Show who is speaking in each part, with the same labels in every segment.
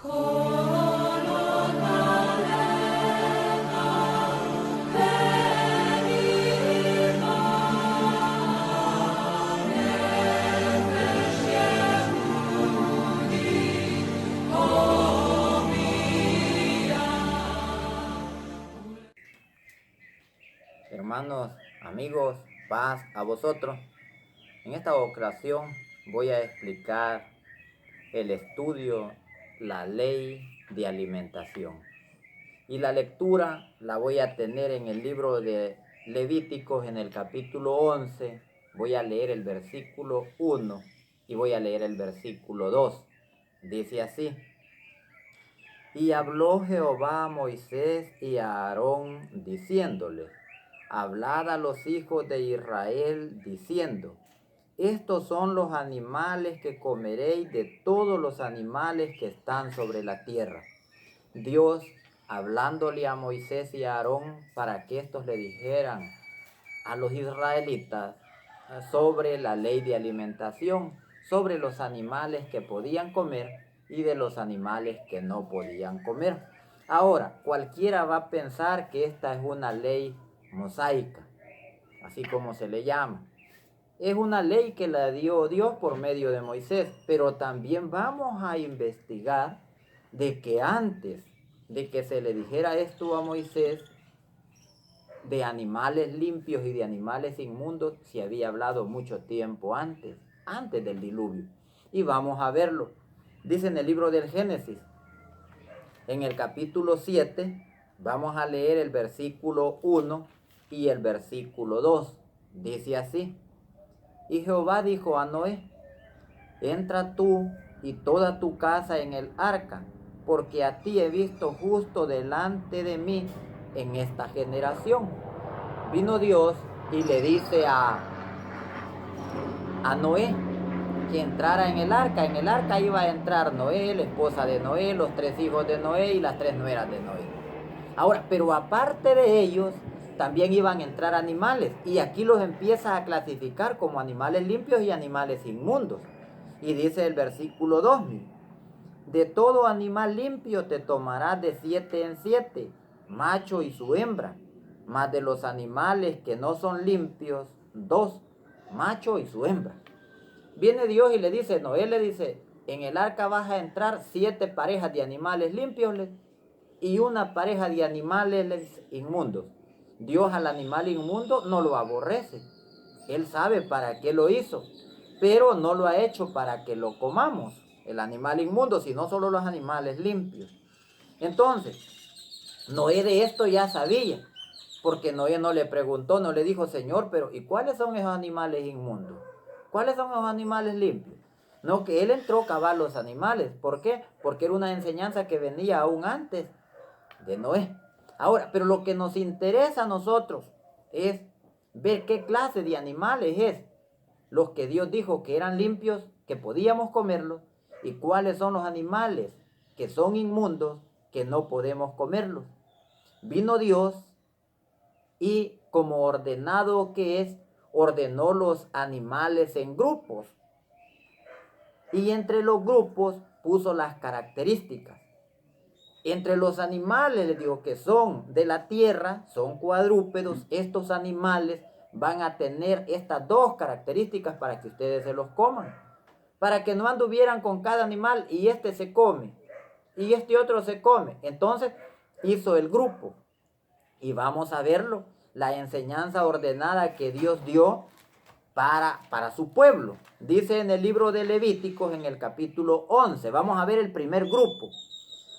Speaker 1: Hermanos, amigos, paz a vosotros. En esta ocasión voy a explicar el estudio, la ley de alimentación. Y la lectura la voy a tener en el libro de Levíticos, en el capítulo 11. Voy a leer el versículo 1 y voy a leer el versículo 2. Dice así: Y habló Jehová a Moisés y a Aarón diciéndole: Hablad a los hijos de Israel diciendo: Estos son los animales que comeréis de todos los animales que están sobre la tierra. Dios hablándole a Moisés y a Aarón para que estos le dijeran a los israelitas sobre la ley de alimentación, sobre los animales que podían comer y de los animales que no podían comer. Ahora, cualquiera va a pensar que esta es una ley mosaica, así como se le llama. Es una ley que la dio Dios por medio de Moisés, pero también vamos a investigar de que antes de que se le dijera esto a Moisés, de animales limpios y de animales inmundos, se había hablado mucho tiempo antes del diluvio. Y vamos a verlo. Dice en el libro del Génesis, en el capítulo 7, vamos a leer el versículo 1 y el versículo 2. Dice así: Y Jehová dijo a Noé: Entra tú y toda tu casa en el arca, porque a ti he visto justo delante de mí en esta generación. Vino Dios y le dice a Noé que entrara en el arca. En el arca iba a entrar Noé, la esposa de Noé, los 3 hijos de Noé y las 3 nueras de Noé. Ahora, pero aparte de ellos, también iban a entrar animales. Y aquí los empieza a clasificar como animales limpios y animales inmundos. Y dice el versículo 2: De todo animal limpio te tomarás de 7 en 7, macho y su hembra. Mas de los animales que no son limpios, 2, macho y su hembra. Viene Dios y le dice, Noé le dice: en el arca vas a entrar 7 parejas de animales limpios y una pareja de animales inmundos. Dios al animal inmundo no lo aborrece. Él sabe para qué lo hizo, pero no lo ha hecho para que lo comamos, el animal inmundo, sino solo los animales limpios. Entonces, Noé de esto ya sabía, porque Noé no le preguntó, no le dijo: Señor, pero ¿y cuáles son esos animales inmundos? ¿Cuáles son esos animales limpios? No, que él entró a cavar los animales. ¿Por qué? Porque era una enseñanza que venía aún antes de Noé. Ahora, pero lo que nos interesa a nosotros es ver qué clase de animales es los que Dios dijo que eran limpios, que podíamos comerlos, y cuáles son los animales que son inmundos, que no podemos comerlos. Vino Dios y, como ordenado que es, ordenó los animales en grupos, y entre los grupos puso las características. Entre los animales, les digo, que son de la tierra, son cuadrúpedos, estos animales van a tener estas 2 características para que ustedes se los coman. Para que no anduvieran con cada animal y este se come y este otro se come. Entonces hizo el grupo. Y vamos a verlo, la enseñanza ordenada que Dios dio para su pueblo. Dice en el libro de Levíticos, en el capítulo 11. Vamos a ver el primer grupo.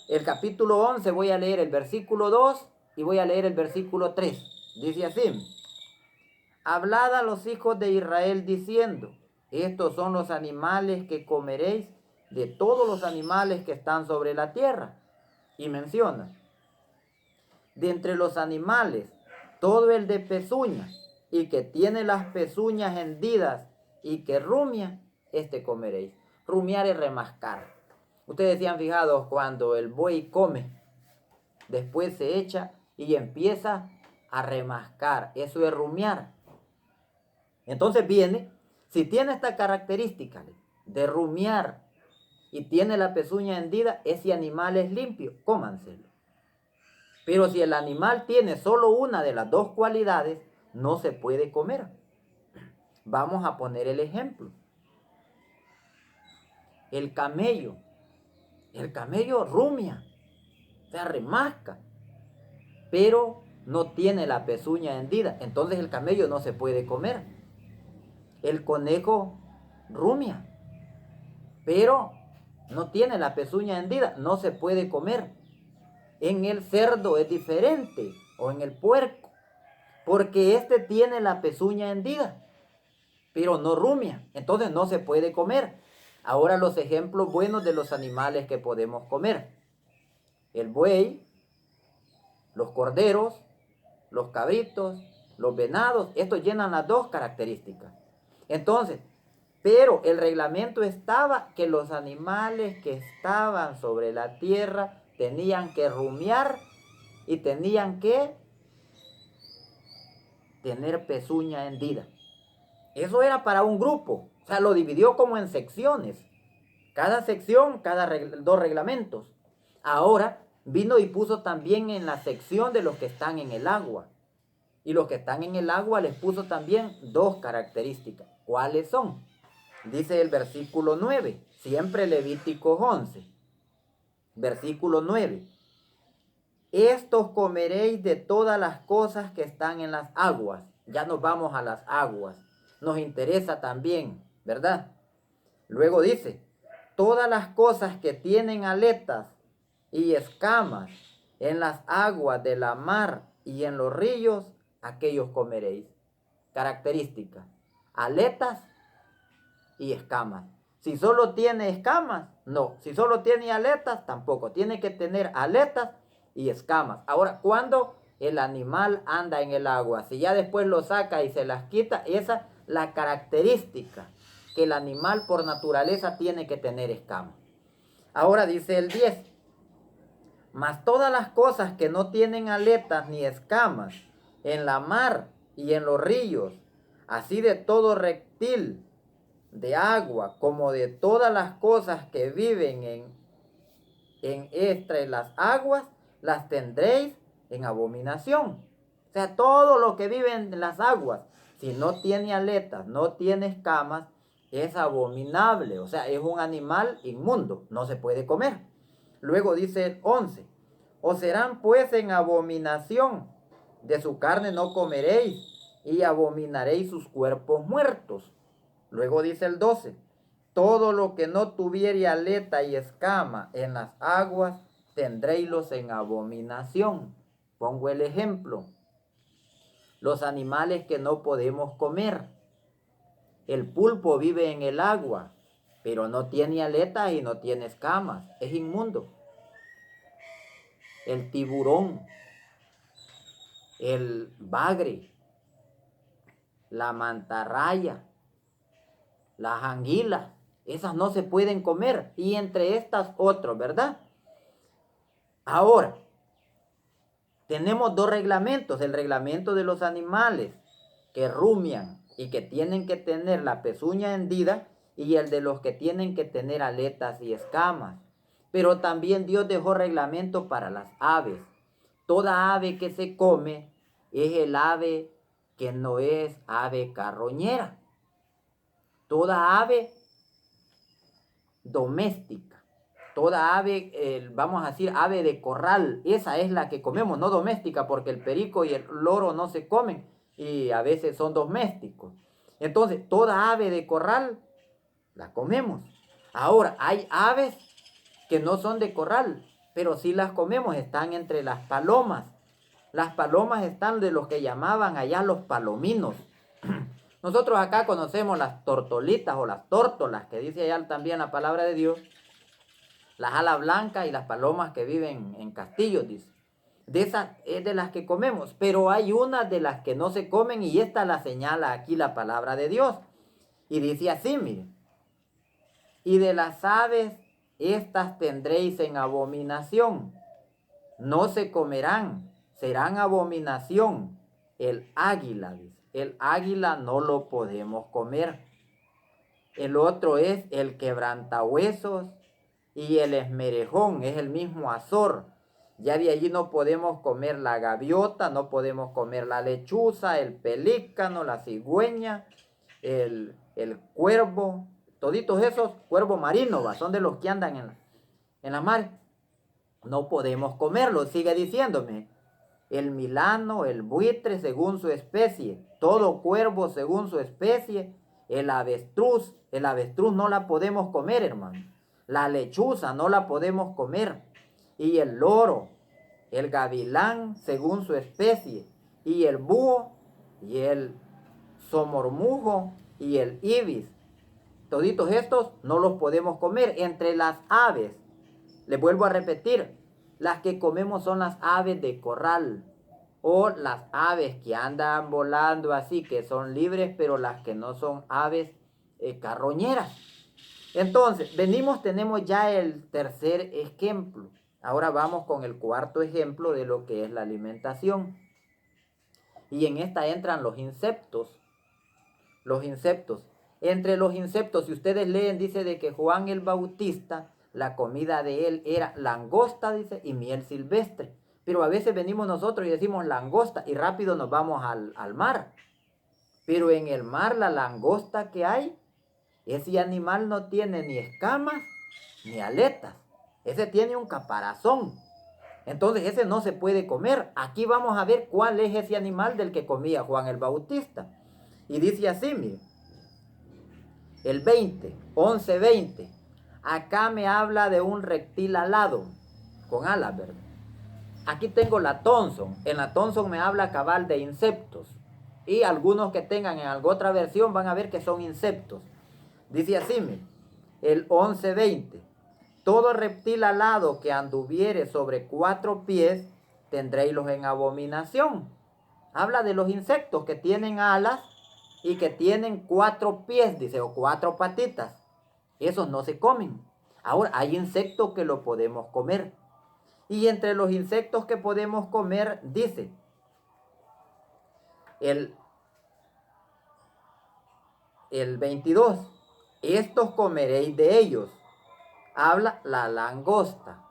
Speaker 1: El capítulo 11, voy a leer el versículo 2 y voy a leer el versículo 3. Dice así: Hablad a los hijos de Israel diciendo: Estos son los animales que comeréis de todos los animales que están sobre la tierra. Y menciona: de entre los animales, todo el de pezuña y que tiene las pezuñas hendidas y que rumia, este comeréis. Rumiar es remascar. Ustedes se han fijado cuando el buey come, después se echa y empieza a remascar. Eso es rumiar. Entonces viene, si tiene esta característica de rumiar y tiene la pezuña hendida, ese animal es limpio, cómanselo. Pero si el animal tiene solo una de las dos cualidades, no se puede comer. Vamos a poner el ejemplo. El camello rumia, se remasca, pero no tiene la pezuña hendida, entonces el camello no se puede comer. El conejo rumia, pero no tiene la pezuña hendida, no se puede comer. En el cerdo es diferente, o en el puerco, porque este tiene la pezuña hendida, pero no rumia, entonces no se puede comer. Ahora los ejemplos buenos de los animales que podemos comer. El buey, los corderos, los cabritos, los venados, estos llenan las dos características. Entonces, pero el reglamento estaba que los animales que estaban sobre la tierra tenían que rumiar y tenían que tener pezuña hendida. Eso era para un grupo, o sea, lo dividió como en secciones. Cada sección, dos reglamentos. Ahora vino y puso también en la sección de los que están en el agua. Y los que están en el agua les puso también dos características. ¿Cuáles son? Dice el versículo 9, siempre Levítico 11. Versículo 9. Estos comeréis de todas las cosas que están en las aguas. Ya nos vamos a las aguas. Nos interesa también, ¿verdad? Luego dice, todas las cosas que tienen aletas y escamas en las aguas de la mar y en los ríos, aquellos comeréis. Características, aletas y escamas. Si solo tiene escamas, no. Si solo tiene aletas, tampoco. Tiene que tener aletas y escamas. Ahora, cuando el animal anda en el agua, si ya después lo saca y se las quita, esa es la característica que el animal por naturaleza tiene que tener escamas. Ahora dice el 10. Mas todas las cosas que no tienen aletas ni escamas en la mar y en los ríos, así de todo reptil de agua, como de todas las cosas que viven entre las aguas, las tendréis en abominación. O sea, todo lo que vive en las aguas, si no tiene aletas, no tiene escamas, es abominable. O sea, es un animal inmundo, no se puede comer. Luego dice el 11, os serán pues en abominación, de su carne no comeréis, y abominaréis sus cuerpos muertos. Luego dice el 12, todo lo que no tuviere aleta y escama en las aguas, tendréislos en abominación. Pongo el ejemplo, los animales que no podemos comer. El pulpo vive en el agua, pero no tiene aletas y no tiene escamas, es inmundo. El tiburón, el bagre, la mantarraya, las anguilas, esas no se pueden comer, y entre estas otros, ¿verdad? Ahora, tenemos dos reglamentos, el reglamento de los animales que rumian y que tienen que tener la pezuña hendida, y el de los que tienen que tener aletas y escamas. Pero también Dios dejó reglamento para las aves. Toda ave que se come es el ave que no es ave carroñera. Toda ave doméstica, toda ave, vamos a decir ave de corral, esa es la que comemos, no doméstica, porque el perico y el loro no se comen y a veces son domésticos. Entonces, toda ave de corral la comemos. Ahora, hay aves que no son de corral, pero sí las comemos, están entre las palomas. Las palomas están de los que llamaban allá los palominos. Nosotros acá conocemos las tortolitas o las tórtolas, que dice allá también la palabra de Dios. Las alas blancas y las palomas que viven en castillos, dice. De esas es de las que comemos, pero hay unas de las que no se comen, y esta la señala aquí la palabra de Dios. Y dice así, miren. Y de las aves, estas tendréis en abominación. No se comerán, serán abominación. El águila, dice. El águila no lo podemos comer. El otro es el quebrantahuesos y el esmerejón, es el mismo Azor. Ya de allí no podemos comer la gaviota, no podemos comer la lechuza, el pelícano, la cigüeña, el cuervo, toditos esos, cuervo marino, ¿va? Son de los que andan en la mar. No podemos comerlos, sigue diciéndome. El milano, el buitre según su especie, todo cuervo según su especie, el avestruz no la podemos comer, hermano. La lechuza no la podemos comer. Y el loro, el gavilán según su especie, y el búho, y el somormujo, y el ibis. Toditos estos no los podemos comer. Entre las aves, les vuelvo a repetir, las que comemos son las aves de corral, o las aves que andan volando así, que son libres, pero las que no son aves carroñeras. Entonces, tenemos ya el tercer ejemplo. Ahora vamos con el cuarto ejemplo de lo que es la alimentación. Y en esta entran los insectos. Los insectos. Entre los insectos, si ustedes leen, dice de que Juan el Bautista, la comida de él era langosta, dice, y miel silvestre. Pero a veces venimos nosotros y decimos langosta y rápido nos vamos al mar. Pero en el mar la langosta que hay, ese animal no tiene ni escamas ni aletas. Ese tiene un caparazón. Entonces ese no se puede comer. Aquí vamos a ver cuál es ese animal del que comía Juan el Bautista. Y dice así, mire. El 20, 11:20. Acá me habla de un reptil alado, con alas, ¿verdad? Aquí tengo la Thomson. En la Thomson me habla cabal de insectos. Y algunos que tengan en alguna otra versión van a ver que son insectos. Dice así, mire, el 11:20. Todo reptil alado que anduviere sobre 4 pies, tendréislos en abominación. Habla de los insectos que tienen alas y que tienen 4 pies, dice, o 4 patitas. Esos no se comen. Ahora, hay insectos que lo podemos comer. Y entre los insectos que podemos comer, dice, el 22, estos comeréis de ellos. Habla la langosta.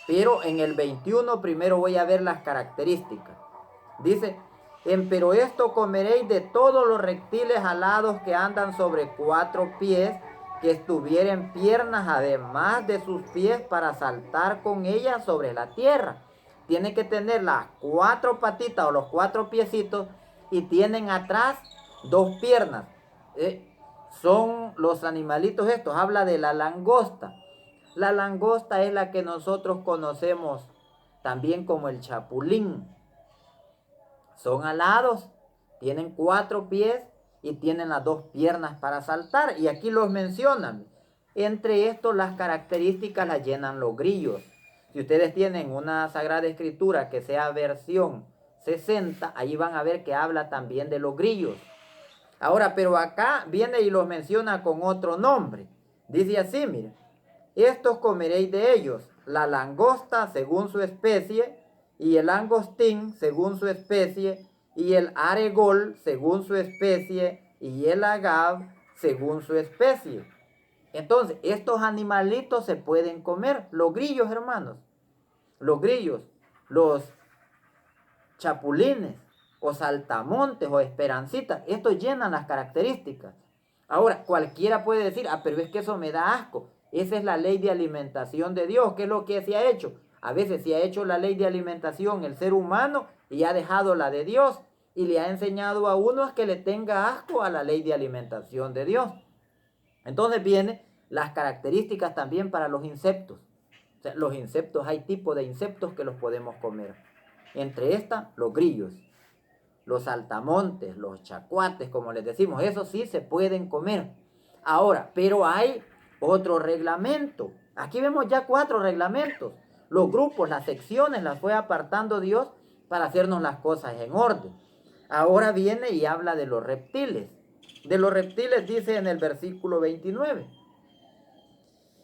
Speaker 1: Pero en el 21 primero voy a ver las características. Dice, pero esto comeréis de todos los reptiles alados que andan sobre 4 pies, que estuvieren piernas además de sus pies para saltar con ellas sobre la tierra. Tiene que tener las 4 patitas o los 4 piecitos y tienen atrás 2 piernas. Son los animalitos estos. Habla de la langosta. La langosta es la que nosotros conocemos también como el chapulín. Son alados, tienen 4 pies y tienen las 2 piernas para saltar. Y aquí los mencionan. Entre estos las características las llenan los grillos. Si ustedes tienen una Sagrada Escritura que sea versión 60, ahí van a ver que habla también de los grillos. Ahora, pero acá viene y los menciona con otro nombre. Dice así, mire. Estos comeréis de ellos, la langosta según su especie, y el langostín según su especie, y el aregol según su especie, y el agave según su especie. Entonces, estos animalitos se pueden comer. Los grillos, hermanos. Los grillos, los chapulines, o saltamontes, o esperancitas. Estos llenan las características. Ahora, cualquiera puede decir, pero es que eso me da asco. Esa es la ley de alimentación de Dios. ¿Qué es lo que se ha hecho? A veces se ha hecho la ley de alimentación el ser humano y ha dejado la de Dios. Y le ha enseñado a uno a que le tenga asco a la ley de alimentación de Dios. Entonces vienen las características también para los insectos. O sea, los insectos, hay tipos de insectos que los podemos comer. Entre estas, los grillos, los saltamontes, los chacuates, como les decimos, esos sí se pueden comer. Ahora, pero hay otro reglamento. Aquí vemos ya 4 reglamentos. Los grupos, las secciones las fue apartando Dios para hacernos las cosas en orden. Ahora viene y habla de los reptiles. De los reptiles dice en el versículo 29.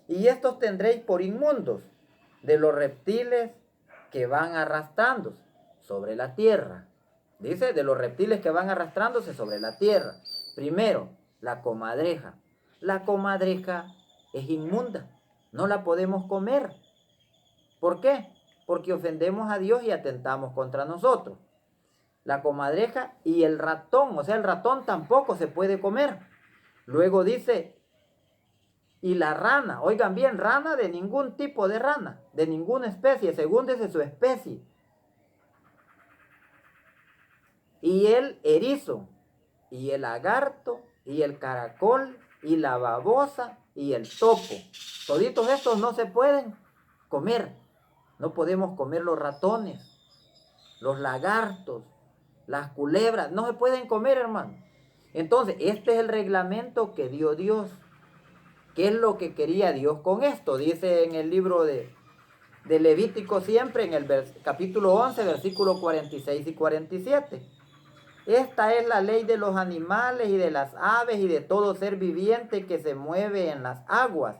Speaker 1: Y estos tendréis por inmundos, de los reptiles que van arrastrándose sobre la tierra. Dice, de los reptiles que van arrastrándose sobre la tierra. Primero, la comadreja. La comadreja es inmunda. no la podemos comer. ¿Por qué? Porque ofendemos a Dios y atentamos contra nosotros. La comadreja y el ratón, o sea, el ratón tampoco se puede comer. Luego dice, y la rana, oigan bien, rana de ningún tipo de rana, de ninguna especie, según dice su especie. Y el erizo, y el lagarto, y el caracol, y la babosa, y el topo. Toditos estos no se pueden comer. No podemos comer los ratones, los lagartos, las culebras. No se pueden comer, hermano. Entonces, este es el reglamento que dio Dios. ¿Qué es lo que quería Dios con esto? Dice en el libro de Levítico siempre, en el capítulo 11, versículos 46 y 47. Esta es la ley de los animales y de las aves y de todo ser viviente que se mueve en las aguas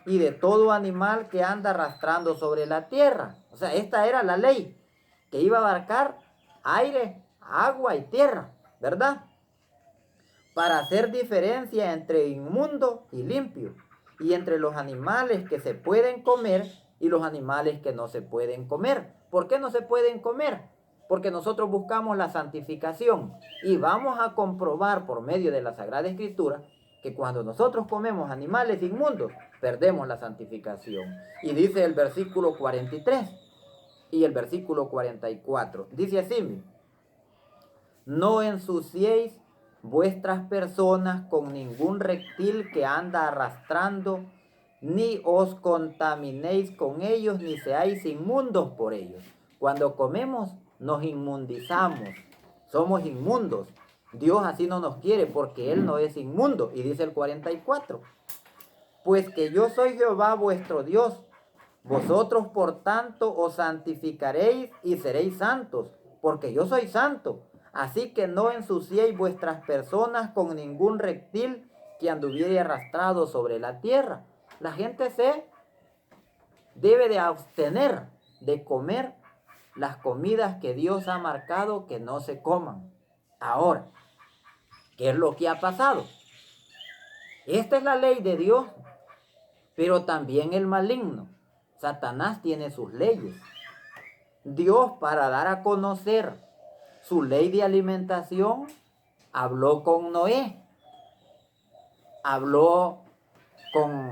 Speaker 1: y de todo animal que anda arrastrando sobre la tierra. O sea, esta era la ley que iba a abarcar aire, agua y tierra, ¿verdad? Para hacer diferencia entre inmundo y limpio, y entre los animales que se pueden comer y los animales que no se pueden comer. ¿Por qué no se pueden comer? Porque nosotros buscamos la santificación y vamos a comprobar por medio de la Sagrada Escritura que cuando nosotros comemos animales inmundos, perdemos la santificación. Y dice el versículo 43 y el versículo 44, dice así: no ensuciéis vuestras personas con ningún reptil que anda arrastrando, ni os contaminéis con ellos, ni seáis inmundos por ellos. Cuando comemos, nos inmundizamos, somos inmundos. Dios así no nos quiere porque Él no es inmundo. Y dice el 44, pues que yo soy Jehová vuestro Dios, vosotros por tanto os santificaréis y seréis santos, porque yo soy santo. Así que no ensuciéis vuestras personas con ningún reptil que anduviere arrastrado sobre la tierra. La gente se debe de abstener de comer las comidas que Dios ha marcado que no se coman. Ahora, ¿qué es lo que ha pasado? Esta es la ley de Dios, pero también el maligno, Satanás, tiene sus leyes. Dios, para dar a conocer su ley de alimentación, habló con Noé, habló con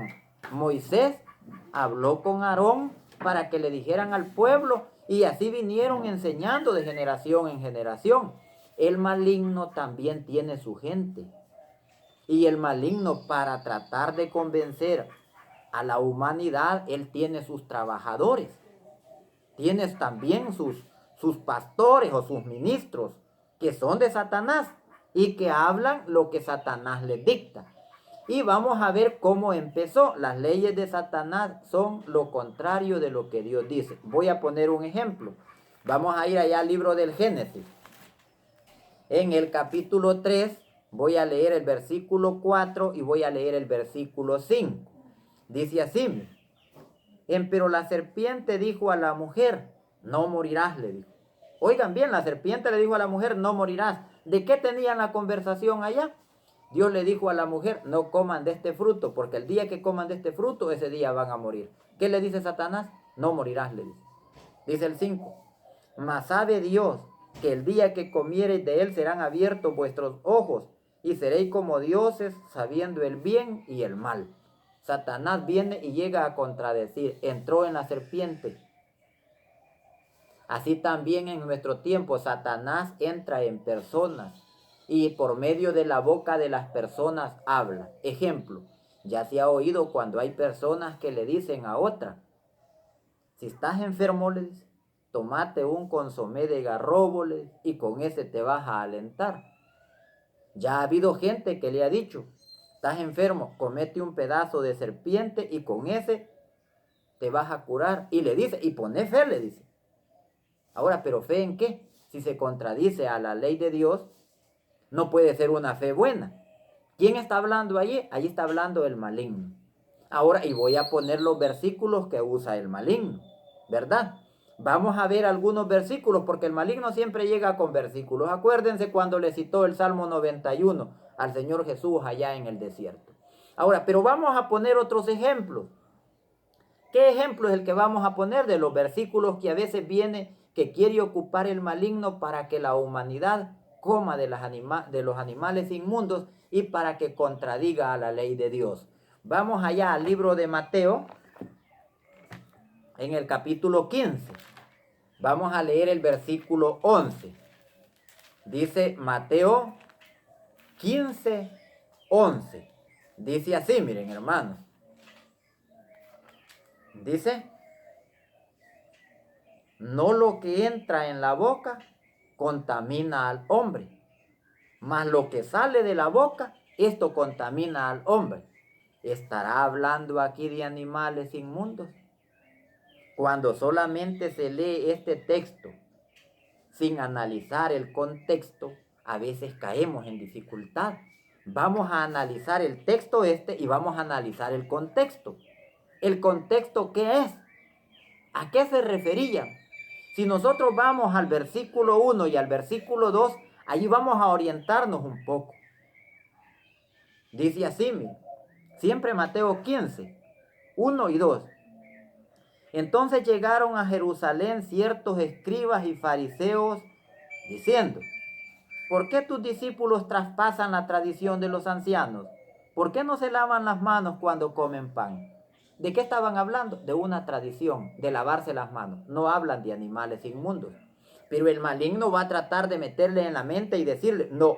Speaker 1: Moisés, habló con Aarón para que le dijeran al pueblo, y así vinieron enseñando de generación en generación. El maligno también tiene su gente, y el maligno, para tratar de convencer a la humanidad, él tiene sus trabajadores, tiene también sus pastores o sus ministros que son de Satanás y que hablan lo que Satanás les dicta. Y vamos a ver cómo empezó. Las leyes de Satanás son lo contrario de lo que Dios dice. Voy a poner un ejemplo. Vamos a ir allá al libro del Génesis. En el capítulo 3 voy a leer el versículo 4 y voy a leer el versículo 5. Dice así: pero la serpiente dijo a la mujer, no morirás, le dijo. Oigan bien, la serpiente le dijo a la mujer, no morirás. ¿De qué tenían la conversación allá? Dios le dijo a la mujer, no coman de este fruto, porque el día que coman de este fruto, ese día van a morir. ¿Qué le dice Satanás? No morirás, le dice. Dice el 5, mas sabe Dios que el día que comiereis de él serán abiertos vuestros ojos, y seréis como dioses, sabiendo el bien y el mal. Satanás viene y llega a contradecir, entró en la serpiente. Así también en nuestro tiempo Satanás entra en personas y por medio de la boca de las personas habla. Ejemplo, ya se ha oído cuando hay personas que le dicen a otra, si estás enfermo, le dice, tomate un consomé de garrobo, le dice, y con ese te vas a alentar. Ya ha habido gente que le ha dicho, estás enfermo, comete un pedazo de serpiente y con ese te vas a curar. Y le dice, y pone fe, le dice. Ahora, ¿pero fe en qué? Si se contradice a la ley de Dios, no puede ser una fe buena. ¿Quién está hablando allí? Allí está hablando el maligno. Ahora, y voy a poner los versículos que usa el maligno, ¿verdad? Vamos a ver algunos versículos, porque el maligno siempre llega con versículos. Acuérdense cuando le citó el Salmo 91 al Señor Jesús allá en el desierto. Ahora, pero vamos a poner otros ejemplos. ¿Qué ejemplo es el que vamos a poner de los versículos que a veces viene que quiere ocupar el maligno para que la humanidad coma de los animales inmundos y para que contradiga a la ley de Dios? Vamos allá al libro de Mateo, en el capítulo 15. Vamos a leer el versículo 11. Dice Mateo 15, 11. Dice así, miren, hermanos. Dice: no lo que entra en la boca contamina al hombre, mas lo que sale de la boca, esto contamina al hombre. ¿Estará hablando aquí de animales inmundos? Cuando solamente se lee este texto sin analizar el contexto, a veces caemos en dificultad. Vamos a analizar el texto y vamos a analizar el contexto. ¿El contexto qué es? ¿A qué se refería? Si nosotros vamos al versículo 1 y al versículo 2, ahí vamos a orientarnos un poco. Dice así, siempre Mateo 15, 1 y 2. Entonces llegaron a Jerusalén ciertos escribas y fariseos diciendo: ¿por qué tus discípulos traspasan la tradición de los ancianos? ¿Por qué no se lavan las manos cuando comen pan? ¿De qué estaban hablando? De una tradición, de lavarse las manos. No hablan de animales inmundos. Pero el maligno va a tratar de meterle en la mente y decirle: no,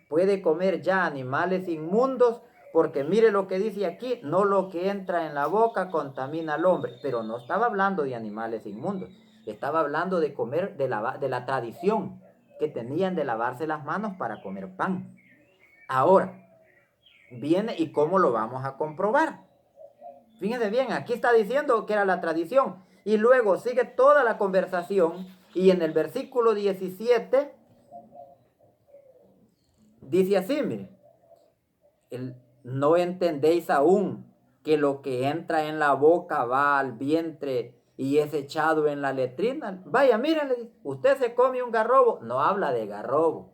Speaker 1: puede comer ya animales inmundos, porque mire lo que dice aquí: no lo que entra en la boca contamina al hombre. Pero no estaba hablando de animales inmundos. Estaba hablando de comer, de la tradición que tenían de lavarse las manos para comer pan. Ahora, viene y cómo lo vamos a comprobar. Fíjense bien, aquí está diciendo que era la tradición. Y luego sigue toda la conversación. Y en el versículo 17 dice así, miren: ¿no entendéis aún que lo que entra en la boca va al vientre y es echado en la letrina? Vaya, miren, usted se come un garrobo. No habla de garrobo.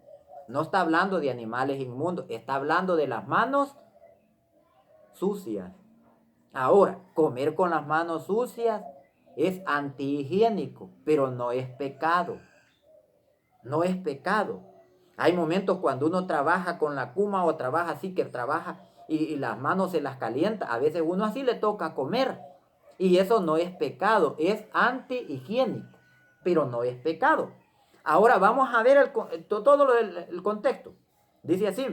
Speaker 1: No está hablando de animales inmundos. Está hablando de las manos sucias. Ahora, comer con las manos sucias es antihigiénico, pero no es pecado. No es pecado. Hay momentos cuando uno trabaja con la cuma o trabaja así, que trabaja y las manos se las calienta. A veces uno así le toca comer. Y eso no es pecado, es antihigiénico, pero no es pecado. Ahora vamos a ver todo el contexto. Dice así: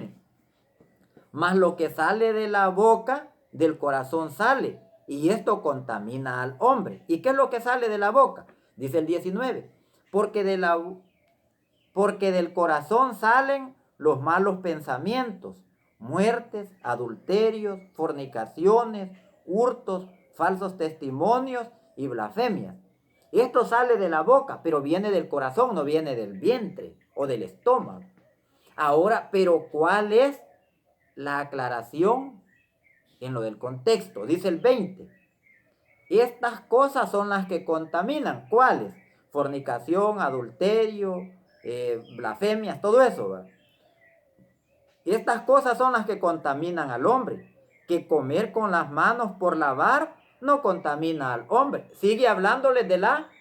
Speaker 1: mas lo que sale de la boca, del corazón sale, y esto contamina al hombre. ¿Y qué es lo que sale de la boca? Dice el 19: porque del corazón salen los malos pensamientos, muertes, adulterios, fornicaciones, hurtos, falsos testimonios y blasfemias. Esto sale de la boca, pero viene del corazón, no viene del vientre o del estómago. Ahora, pero ¿cuál es la aclaración en lo del contexto? Dice el 20: estas cosas son las que contaminan. ¿Cuáles? Fornicación, adulterio, blasfemias, todo eso, ¿verdad? Estas cosas son las que contaminan al hombre. Que comer con las manos por lavar no contamina al hombre. Sigue hablándoles de la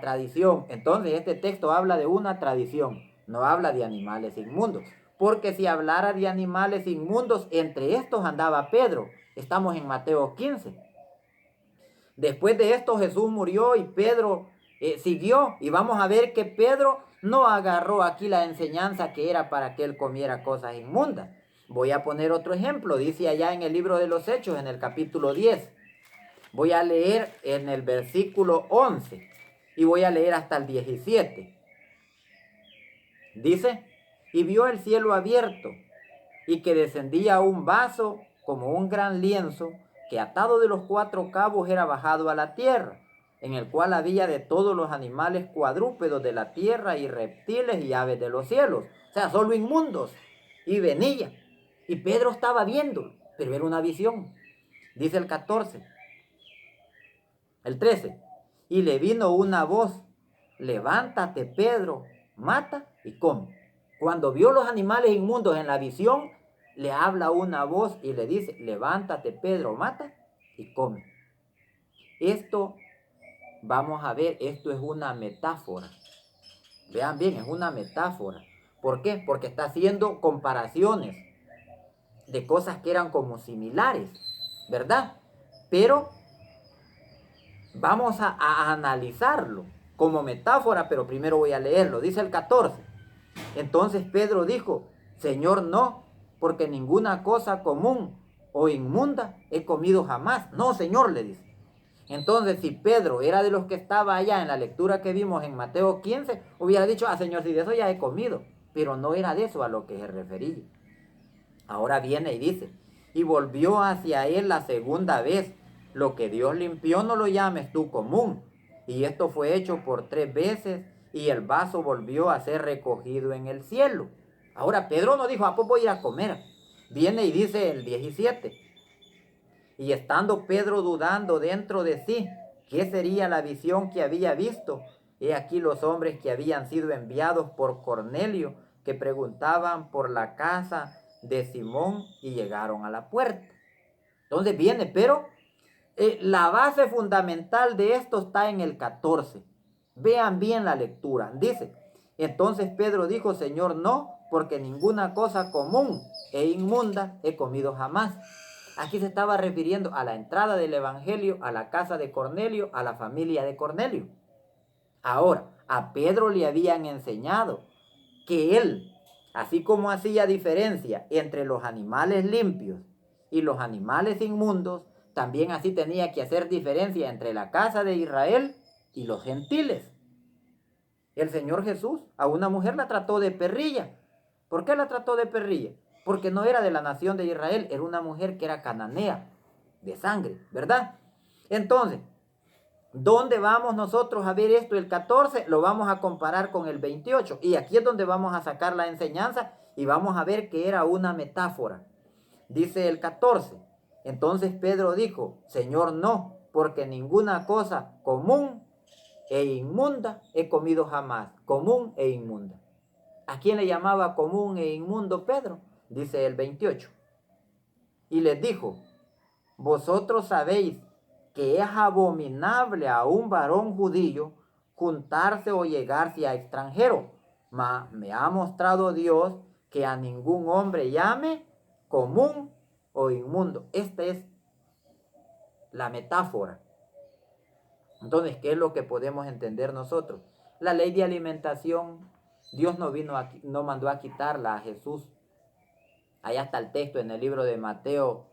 Speaker 1: tradición. Entonces este texto habla de una tradición, no habla de animales inmundos. Porque si hablara de animales inmundos, entre estos andaba Pedro. Estamos en Mateo 15. Después de esto Jesús murió y Pedro siguió. Y vamos a ver que Pedro no agarró aquí la enseñanza que era para que él comiera cosas inmundas. Voy a poner otro ejemplo. Dice allá en el libro de los Hechos, en el capítulo 10. Voy a leer en el versículo 11 y voy a leer hasta el 17. Dice: y vio el cielo abierto y que descendía un vaso como un gran lienzo, que atado de los 4 cabos era bajado a la tierra, en el cual había de todos los animales cuadrúpedos de la tierra y reptiles y aves de los cielos, o sea, solo inmundos. Y venía, y Pedro estaba viendo, pero era una visión. Dice el 14, el 13, y le vino una voz: levántate, Pedro, mata y come. Cuando vio los animales inmundos en la visión, le habla una voz y le dice: levántate, Pedro, mata y come. Esto, vamos a ver, esto es una metáfora. Vean bien, es una metáfora. ¿Por qué? Porque está haciendo comparaciones de cosas que eran como similares, ¿verdad? Pero vamos a analizarlo como metáfora, pero primero voy a leerlo. Dice el 14. Entonces Pedro dijo, Señor, no, porque ninguna cosa común o inmunda he comido jamás. No, Señor, le dice. Entonces, si Pedro era de los que estaba allá en la lectura que vimos en Mateo 15, hubiera dicho, Señor, si de eso ya he comido. Pero no era de eso a lo que se refería. Ahora viene y dice, y volvió hacia él la segunda vez. Lo que Dios limpió no lo llames tú común. Y esto fue hecho por 3 veces y el vaso volvió a ser recogido en el cielo. Ahora Pedro no dijo, pues voy a ir a comer. Viene y dice el 17. Y estando Pedro dudando dentro de sí, ¿qué sería la visión que había visto? He aquí los hombres que habían sido enviados por Cornelio, que preguntaban por la casa de Simón y llegaron a la puerta. Entonces viene, pero la base fundamental de esto está en el 14. Vean bien la lectura. Dice, entonces Pedro dijo, Señor, no, porque ninguna cosa común e inmunda he comido jamás. Aquí se estaba refiriendo a la entrada del evangelio, a la casa de Cornelio, a la familia de Cornelio. Ahora, a Pedro le habían enseñado que él, así como hacía diferencia entre los animales limpios y los animales inmundos, también así tenía que hacer diferencia entre la casa de Israel y los gentiles. El Señor Jesús a una mujer la trató de perrilla. ¿Por qué la trató de perrilla? Porque no era de la nación de Israel, era una mujer que era cananea, de sangre, ¿verdad? Entonces, ¿dónde vamos nosotros a ver esto? El 14 lo vamos a comparar con el 28. Y aquí es donde vamos a sacar la enseñanza y vamos a ver que era una metáfora. Dice el 14. Entonces Pedro dijo, Señor, no, porque ninguna cosa común e inmunda he comido jamás. Común e inmunda. ¿A quién le llamaba común e inmundo Pedro? Dice el 28. Y les dijo, vosotros sabéis que es abominable a un varón judío juntarse o llegarse a extranjero. Mas me ha mostrado Dios que a ningún hombre llame común o inmundo. Esta es la metáfora. Entonces, ¿qué es lo que podemos entender nosotros? La ley de alimentación, Dios no mandó a quitarla a Jesús. Allá está el texto en el libro de Mateo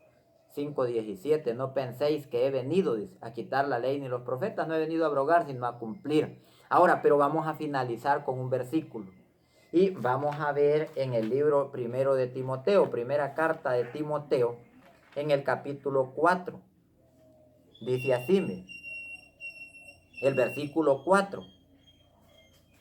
Speaker 1: 5:17. No penséis que he venido, dice, a quitar la ley ni los profetas. No he venido a abrogar, sino a cumplir. Ahora, pero vamos a finalizar con un versículo. Y vamos a ver en el libro primero de Timoteo, primera carta de Timoteo, en el capítulo 4. Dice así, el versículo 4.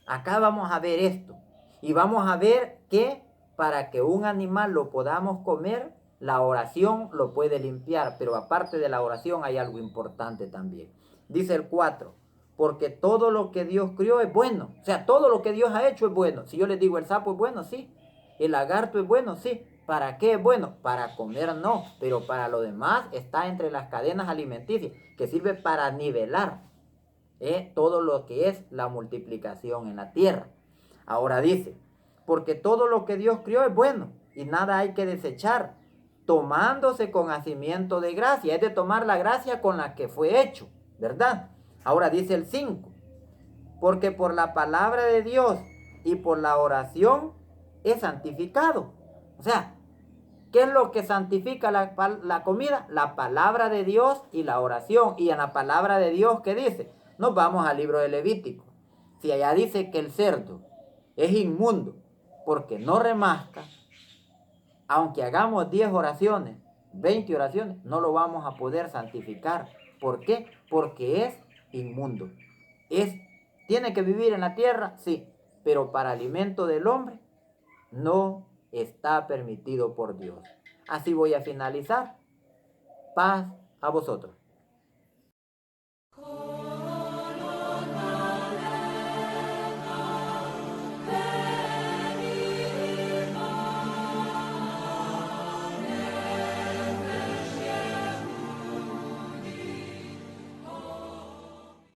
Speaker 1: Acá vamos a ver esto. Y vamos a ver que para que un animal lo podamos comer, la oración lo puede limpiar. Pero aparte de la oración hay algo importante también. Dice el 4. Porque todo lo que Dios crió es bueno. O sea, todo lo que Dios ha hecho es bueno. Si yo les digo el sapo es bueno, sí. El lagarto es bueno, sí. ¿Para qué es bueno? Para comer no. Pero para lo demás está entre las cadenas alimenticias, que sirve para nivelar todo lo que es la multiplicación en la tierra. Ahora dice, porque todo lo que Dios crió es bueno y nada hay que desechar, tomándose con hacimiento de gracia, es de tomar la gracia con la que fue hecho, ¿verdad? Ahora dice el 5, porque por la palabra de Dios y por la oración es santificado. O sea, ¿qué es lo que santifica la comida? La palabra de Dios y la oración. Y en la palabra de Dios, ¿qué dice? Nos vamos al libro de Levítico. Si allá dice que el cerdo es inmundo porque no remasca, aunque hagamos 10 oraciones, 20 oraciones, no lo vamos a poder santificar. ¿Por qué? Porque es inmundo. ¿Tiene que vivir en la tierra? Sí, pero para alimento del hombre no está permitido por Dios. Así voy a finalizar. Paz a vosotros.